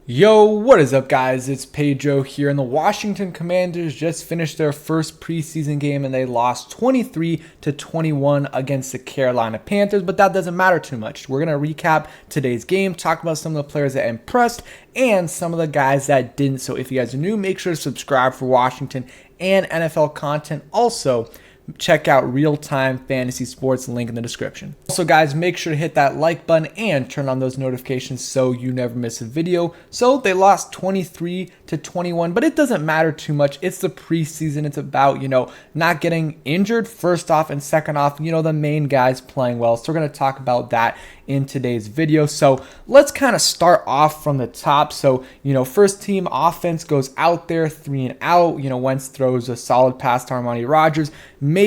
Yo, what is up, guys? It's Pedro here, and the Washington Commanders just finished their first preseason game and they lost 23-21 against the Carolina Panthers, but that doesn't matter too much. We're going to recap today's game, talk about some of the players that impressed and some of the guys that didn't. So if you guys are new, make sure to subscribe for Washington and NFL content. Also, check out Real-Time Fantasy Sports, link in the description. Also, guys, make sure to hit that like button and turn on those notifications so you never miss a video. So they lost 23-21, but it doesn't matter too much. It's the preseason. It's about, not getting injured first off, and second off, the main guys playing well. So we're going to talk about that in today's video. So let's kind of start off from the top. So, first team offense goes out there 3 and out. Wentz throws a solid pass to Armani Rodgers. Maybe,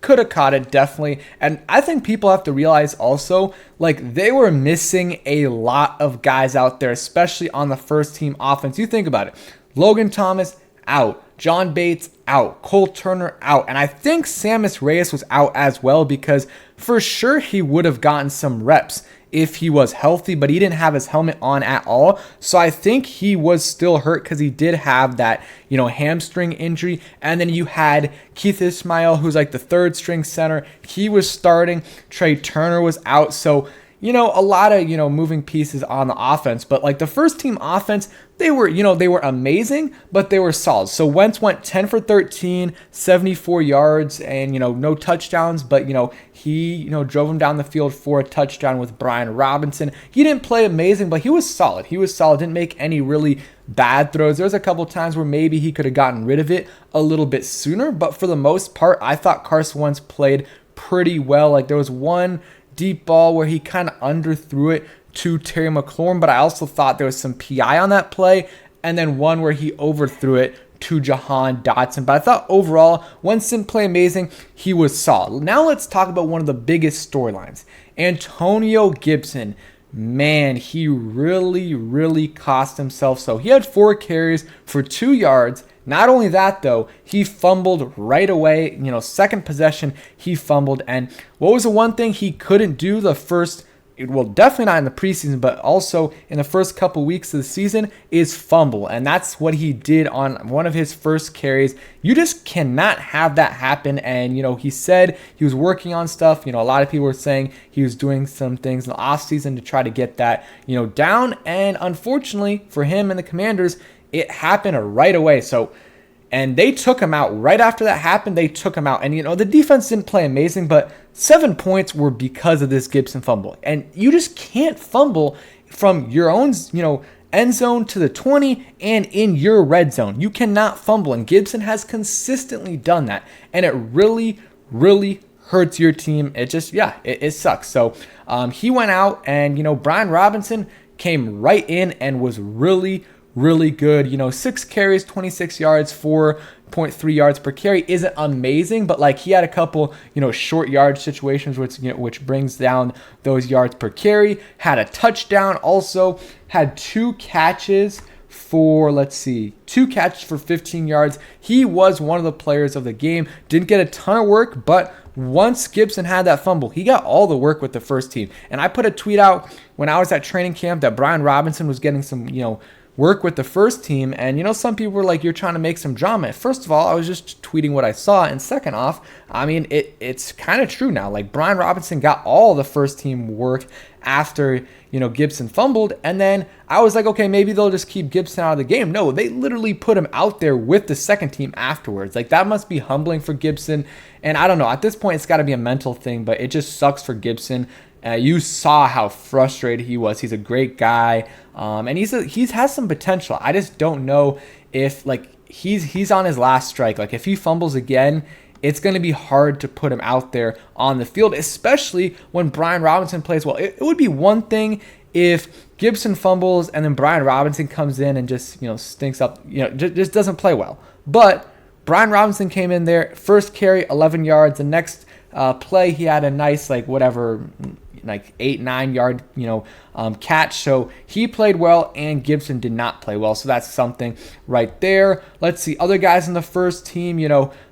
could have caught it, definitely. And I think people have to realize also, they were missing a lot of guys out there, especially on the first team offense. You think about it. Logan Thomas out. John Bates out. Cole Turner out. And I think Sammis Reyes was out as well, because for sure he would have gotten some reps if he was healthy, but he didn't have his helmet on at all. So I think he was still hurt because he did have that, hamstring injury. And then you had Keith Ismail, who's like the third string center. He was starting. Trey Turner was out. So, a lot of, moving pieces on the offense. But the first team offense, they were amazing, but they were solid. So Wentz went 10 for 13, 74 yards, and, no touchdowns. But, he, drove him down the field for a touchdown with Brian Robinson. He didn't play amazing, but he was solid. Didn't make any really bad throws. There was a couple times where maybe he could have gotten rid of it a little bit sooner. But for the most part, I thought Carson Wentz played pretty well. There was one deep ball where he kind of underthrew it to Terry McLaurin, but I also thought there was some PI on that play, and then one where he overthrew it to Jahan Dotson. But I thought overall, Wentz didn't play amazing. He was solid. Now let's talk about one of the biggest storylines. Antonio Gibson. Man, he really cost himself. So he had 4 carries for 2 yards. Not only that, though, he fumbled right away. Second possession, he fumbled. And what was the one thing he couldn't do definitely not in the preseason, but also in the first couple weeks of the season, is fumble. And that's what he did on one of his first carries. You just cannot have that happen. And, he said he was working on stuff. A lot of people were saying he was doing some things in the offseason to try to get that, down. And unfortunately for him and the Commanders, it happened right away. And they took him out. Right after that happened, they took him out. And, the defense didn't play amazing, but 7 points were because of this Gibson fumble. And you just can't fumble from your own, end zone to the 20 and in your red zone. You cannot fumble. And Gibson has consistently done that. And it really hurts your team. It just, it sucks. So he went out, and, Brian Robinson came right in and was really good. 6 carries, 26 yards, 4.3 yards per carry isn't amazing, but he had a couple, short yard situations which brings down those yards per carry. Had a touchdown, also had 2 catches for 15 yards. He was one of the players of the game. Didn't get a ton of work, but once Gibson had that fumble, he got all the work with the first team. And I put a tweet out when I was at training camp that Brian Robinson was getting some, work with the first team, and some people were like, you're trying to make some drama. First of all, I was just tweeting what I saw, and second off, it's kind of true now. Brian Robinson got all the first team work after Gibson fumbled, and then I was like, okay, maybe they'll just keep Gibson out of the game. No, they literally put him out there with the second team afterwards. That must be humbling for Gibson, and I don't know, at this point it's got to be a mental thing, but it just sucks for Gibson. You saw how frustrated he was. He's a great guy, and he has some potential. I just don't know if he's on his last strike. If he fumbles again, it's going to be hard to put him out there on the field, especially when Brian Robinson plays well. It would be one thing if Gibson fumbles and then Brian Robinson comes in and just stinks up, just doesn't play well. But Brian Robinson came in there, first carry, 11 yards. The next play, he had a nice 8-9 yard catch. So he played well and Gibson did not play well. So that's something right there. Let's see other guys in the first team,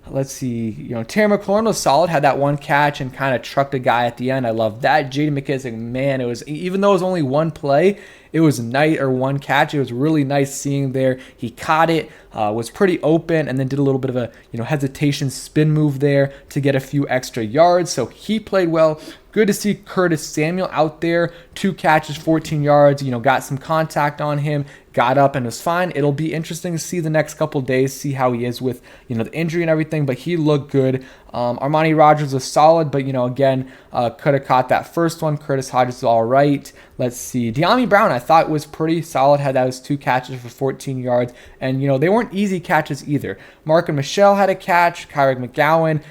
let's see, Terry McLaurin was solid, had that one catch and kind of trucked a guy at the end. I love that. J.D. McKissic, man, it was, even though it was only one play, it was nice, or one catch. It was really nice seeing there. He caught it, was pretty open, and then did a little bit of a hesitation spin move there to get a few extra yards. So he played well. Good to see Curtis Samuel out there. 2 catches, 14 yards. Got some contact on him, got up and was fine. It'll be interesting to see the next couple days, see how he is with the injury and everything. But he looked good. Armani Rogers was solid, but again, could have caught that first one. Curtis Hodges is all right. Let's see. De'Ami Brown, I thought was pretty solid. Had those 2 catches for 14 yards, and they weren't easy catches either. Mark and Michelle had a catch. Kyrick McGowan,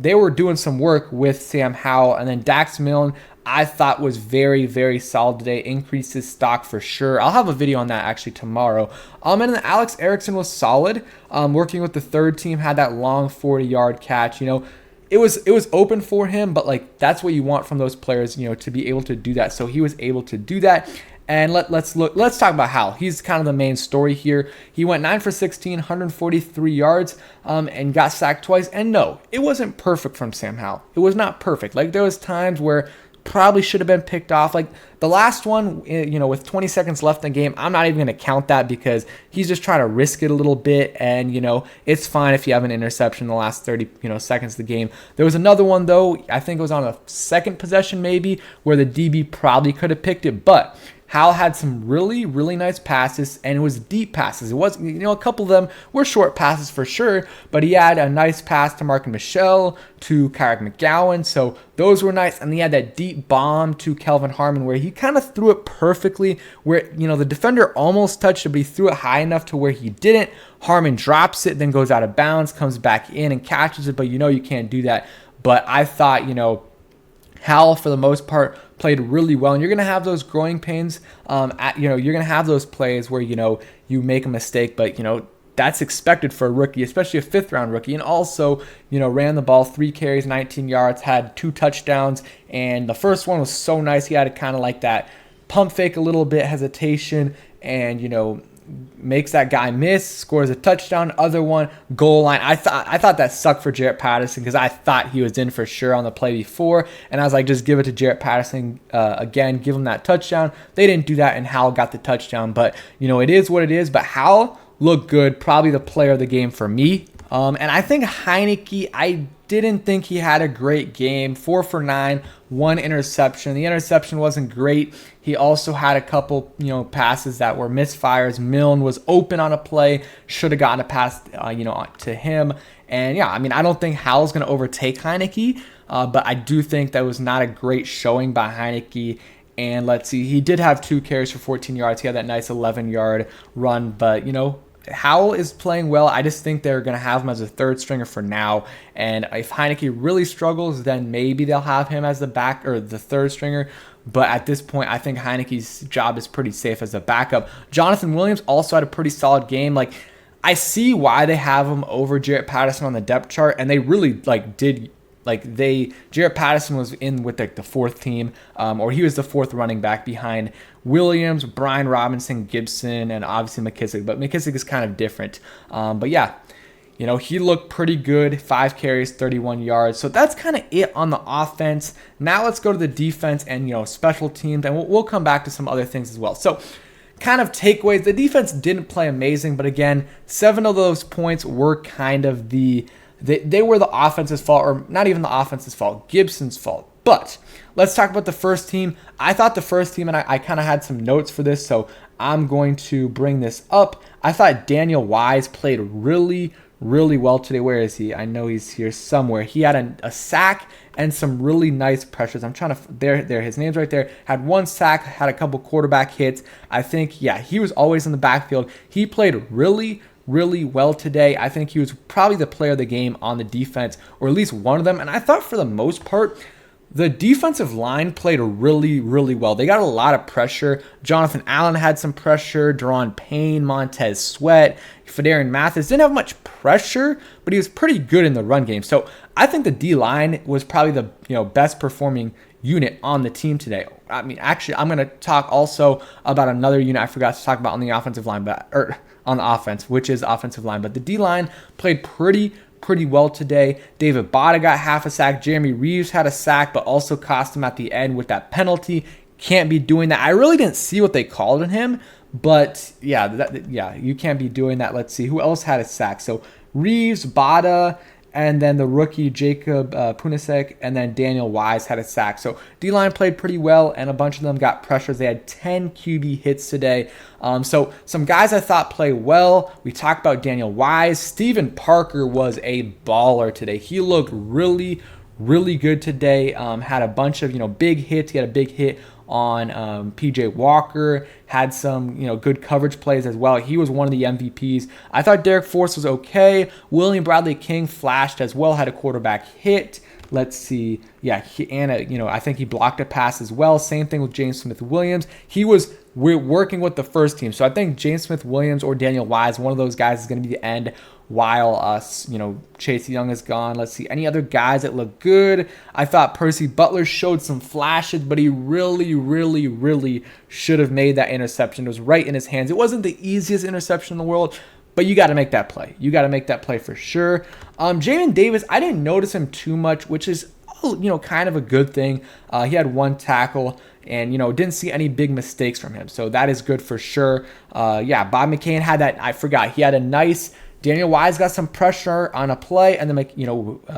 they were doing some work with Sam Howell, and then Dax Milne, I thought was very, very solid today. Increased his stock for sure. I'll have a video on that actually tomorrow. And then Alex Erickson was solid. Working with the third team, had that long 40-yard catch. It was open for him, but that's what you want from those players, to be able to do that. So he was able to do that. And let's talk about Howell. He's kind of the main story here. He went 9 for 16, 143 yards, and got sacked twice. And no, it wasn't perfect from Sam Howell. It was not perfect. There was times where probably should have been picked off. The last one, with 20 seconds left in the game, I'm not even going to count that because he's just trying to risk it a little bit. And, it's fine if you have an interception in the last 30, seconds of the game. There was another one, though. I think it was on a second possession maybe where the DB probably could have picked it. But Howell had some really, really nice passes, and it was deep passes. It was, a couple of them were short passes for sure, but he had a nice pass to Mark and Michelle, to Kyrick McGowan, so those were nice. And he had that deep bomb to Kelvin Harmon where he kind of threw it perfectly, where, the defender almost touched it, but he threw it high enough to where he didn't. Harmon drops it, then goes out of bounds, comes back in and catches it, but you can't do that. But I thought, Howell, for the most part, played really well. And you're going to have those growing pains. You're going to have those plays where, you make a mistake, but, that's expected for a rookie, especially a 5th-round rookie. And also, ran the ball 3 carries, 19 yards, had 2 touchdowns. And the first one was so nice. He had kind of like that pump fake a little bit, hesitation, and, makes that guy miss, scores a touchdown. Other one, goal line. I thought that sucked for Jarrett Patterson because I thought he was in for sure on the play before, and I was like, just give it to Jarrett Patterson again, give him that touchdown. They didn't do that, and Howell got the touchdown. But it is what it is. But Howell looked good, probably the player of the game for me. And I think Heineke, I didn't think he had a great game. 4 for 9, 1 interception. The interception wasn't great. He also had a couple, passes that were misfires. Milne was open on a play, should have gotten a pass, to him. And yeah, I don't think Howell's going to overtake Heineke, but I do think that was not a great showing by Heineke. And let's see, he did have 2 carries for 14 yards. He had that nice 11-yard run, but Howell is playing well. I just think they're going to have him as a 3rd stringer for now. And if Heineke really struggles, then maybe they'll have him as the back or the 3rd stringer. But at this point, I think Heineke's job is pretty safe as a backup. Jonathan Williams also had a pretty solid game. I see why they have him over Jarrett Patterson on the depth chart, and they really did. Jarrett Patterson was in with the 4th team, or he was the 4th running back behind Williams, Brian Robinson, Gibson, and obviously McKissic. But McKissic is kind of different. But yeah, he looked pretty good. 5 carries, 31 yards. So that's kind of it on the offense. Now let's go to the defense and special teams, and we'll come back to some other things as well. So kind of takeaways. The defense didn't play amazing, but again, 7 of those points were kind of They were the offense's fault, or not even the offense's fault, Gibson's fault. But let's talk about the first team. I thought the first team, and I kind of had some notes for this, so I'm going to bring this up. I thought Daniel Wise played really, really well today. Where is he? I know he's here somewhere. He had a sack and some really nice pressures. I'm trying to, there, his name's right there. Had 1 sack, had a couple quarterback hits. I think, yeah, he was always in the backfield. He played really well today. I think he was probably the player of the game on the defense, or at least one of them. And I thought for the most part, the defensive line played really well. They got a lot of pressure. Jonathan Allen had some pressure. Deron Payne, Montez Sweat, Fedarian Mathis didn't have much pressure, but he was pretty good in the run game. So I think the D-line was probably the best performing unit on the team today. I mean, actually, I'm going to talk also about another unit I forgot to talk about on the offensive line, on the offense, which is offensive line. But the D-line played pretty well today. David Bada got half a sack. Jeremy Reeves had a sack, but also cost him at the end with that penalty. Can't be doing that. I really didn't see what they called on him, but yeah, you can't be doing that. Let's see who else had a sack. So Reeves, Bada, and then the rookie Jacob Punasek, and then Daniel Wise had a sack. So D-line played pretty well, and a bunch of them got pressures. They had 10 QB hits today. So some guys I thought played well. We talked about Daniel Wise. Steven Parker was a baller today. He looked really good today. Had a bunch of big hits. He had a big hit on PJ Walker, had some good coverage plays as well. He was one of the MVPs. I thought Derek Force was okay. William Bradley King flashed as well, had a quarterback hit. Let's see. Yeah, I think he blocked a pass as well. Same thing with James Smith-Williams. We're working with the first team. So I think James Smith-Williams or Daniel Wise, one of those guys is going to be the end while Chase Young is gone. Let's see. Any other guys that look good? I thought Percy Butler showed some flashes, but he really should have made that interception. It was right in his hands. It wasn't the easiest interception in the world, but you got to make that play. You got to make that play for sure. Jamin Davis, I didn't notice him too much, which is kind of a good thing. He had one tackle and didn't see any big mistakes from him, so that is good for sure. Bob McCain had that. I forgot. He had a nice. Daniel Wise got some pressure on a play, and then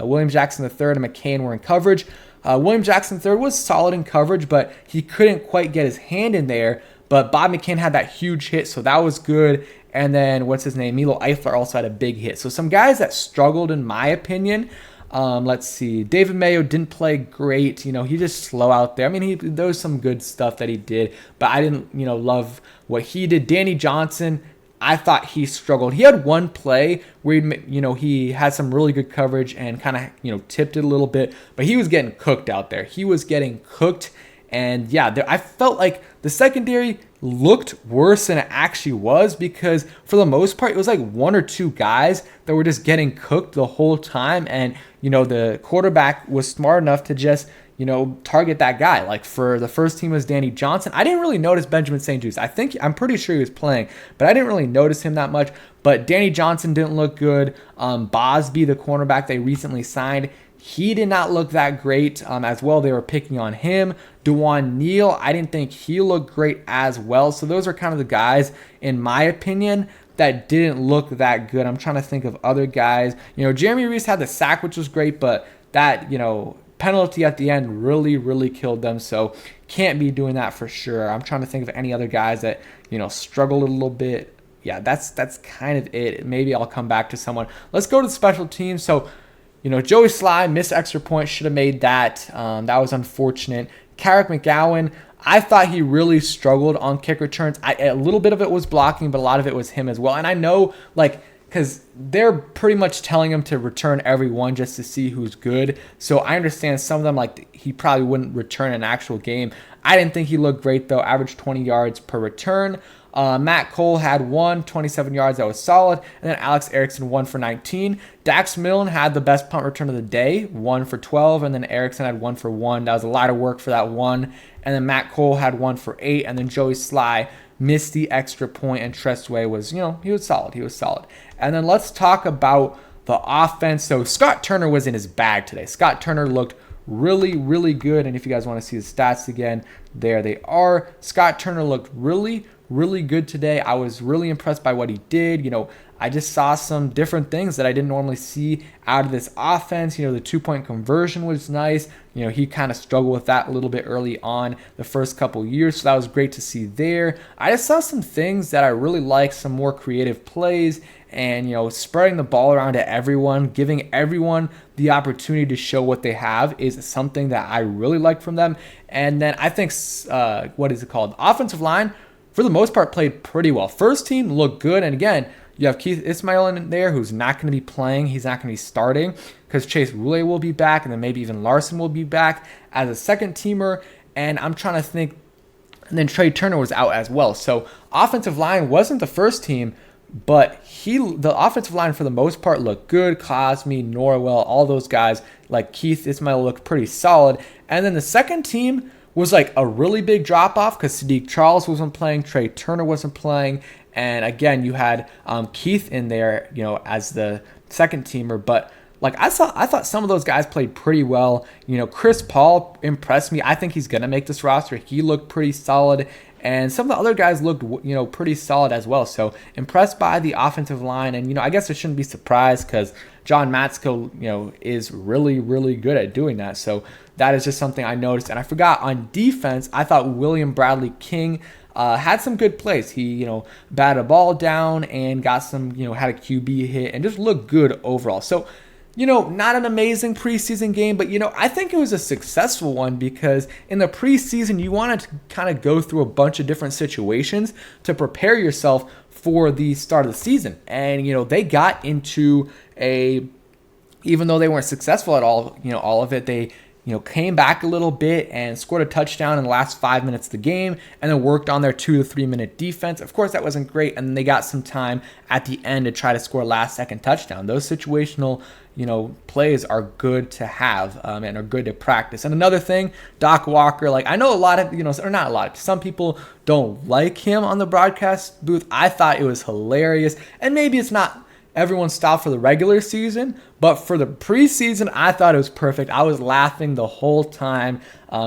William Jackson III and McCain were in coverage. William Jackson III was solid in coverage, but he couldn't quite get his hand in there. But Bob McCain had that huge hit, so that was good. And then Milo Eifler also had a big hit. So some guys that struggled, in my opinion. Let's see. David Mayo didn't play great. He just slow out there. I mean, there was some good stuff that he did, but I didn't, love what he did. Danny Johnson, I thought he struggled. He had one play where he had some really good coverage and kind of tipped it a little bit, but he was getting cooked out there. He was getting cooked, and I felt like the secondary looked worse than it actually was, because for the most part it was like one or two guys that were just getting cooked the whole time, and the quarterback was smart enough to just target that guy. Like for the first team was Danny Johnson. I didn't really notice Benjamin St. Juste. I'm pretty sure he was playing, but I didn't really notice him that much. But Danny Johnson didn't look good. Bosby, the cornerback they recently signed, he did not look that great as well. They were picking on him. DeJuan Neal, I didn't think he looked great as well. So those are kind of the guys, in my opinion, that didn't look that good. I'm trying to think of other guys. Jeremy Reeves had the sack, which was great, but that, penalty at the end really killed them, so can't be doing that for sure. I'm trying to think of any other guys that struggled a little bit. Yeah, that's kind of it. Maybe I'll come back to someone. Let's go to the special teams. So Joey Sly missed extra point, should have made that. That was unfortunate. Carrick McGowan, I thought he really struggled on kick returns. A little bit of it was blocking, but a lot of it was him as well. And I know because they're pretty much telling him to return every one just to see who's good. So I understand some of them, he probably wouldn't return an actual game. I didn't think he looked great, though. Averaged 20 yards per return. Matt Cole had 27 yards. That was solid. And then Alex Erickson, 1 for 19. Dax Milne had the best punt return of the day, 1 for 12. And then Erickson had 1 for 1. That was a lot of work for that one. And then Matt Cole had 1 for 8. And then Joey Sly missed the extra point, and Trestway was, he was solid. And then let's talk about the offense. So Scott Turner was in his bag today. Scott Turner looked really good. And if you guys want to see the stats again, there they are. Scott Turner looked really good today. I was really impressed by what he did. I just saw some different things that I didn't normally see out of this offense. The 2-point conversion was nice. He kind of struggled with that a little bit early on the first couple years, so that was great to see there. I just saw some things that I really liked, some more creative plays, and spreading the ball around to everyone, giving everyone the opportunity to show what they have is something that I really like from them. And then I think offensive line, for the most part, played pretty well. First team looked good, and again, you have Keith Ismail in there, who's not going to be playing. He's not going to be starting because Chase Roullier will be back, and then maybe even Larson will be back as a second teamer. And I'm trying to think. And then Trey Turner was out as well. So offensive line wasn't the first team, But the offensive line for the most part looked good. Cosme, Norwell, all those guys like Keith Ismail looked pretty solid. And then the second team was like a really big drop off because Sadiq Charles wasn't playing, Trey Turner wasn't playing, and again you had Keith in there, as the second teamer. But like I thought some of those guys played pretty well. Chris Paul impressed me. I think he's gonna make this roster. He looked pretty solid. And some of the other guys looked, pretty solid as well. So impressed by the offensive line. And, I guess I shouldn't be surprised because John Matsko, is really, really good at doing that. So that is just something I noticed. And I forgot on defense, I thought William Bradley King had some good plays. He, batted a ball down and got some, had a QB hit and just looked good overall. So, not an amazing preseason game, but, I think it was a successful one because in the preseason, you wanted to kind of go through a bunch of different situations to prepare yourself for the start of the season. And, they got into even though they weren't successful at all, all of it, they, came back a little bit and scored a touchdown in the last 5 minutes of the game and then worked on their 2 to 3 minute defense. Of course, that wasn't great. And then they got some time at the end to try to score a last second touchdown. Those situational, plays are good to have and are good to practice. And another thing, Doc Walker, like I know a lot of, or not a lot, some people don't like him on the broadcast booth. I thought it was hilarious. And maybe it's not everyone's style for the regular season, but for the preseason, I thought it was perfect. I was laughing the whole time,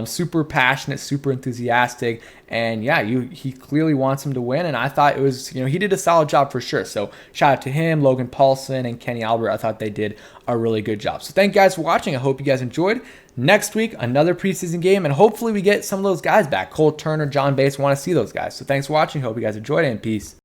super passionate, super enthusiastic, and yeah, he clearly wants him to win, and I thought it was, he did a solid job for sure. So shout out to him, Logan Paulson, and Kenny Albert. I thought they did a really good job. So thank you guys for watching. I hope you guys enjoyed. Next week, another preseason game, and hopefully we get some of those guys back. Cole Turner, John Bates, want to see those guys. So thanks for watching. Hope you guys enjoyed it, and peace.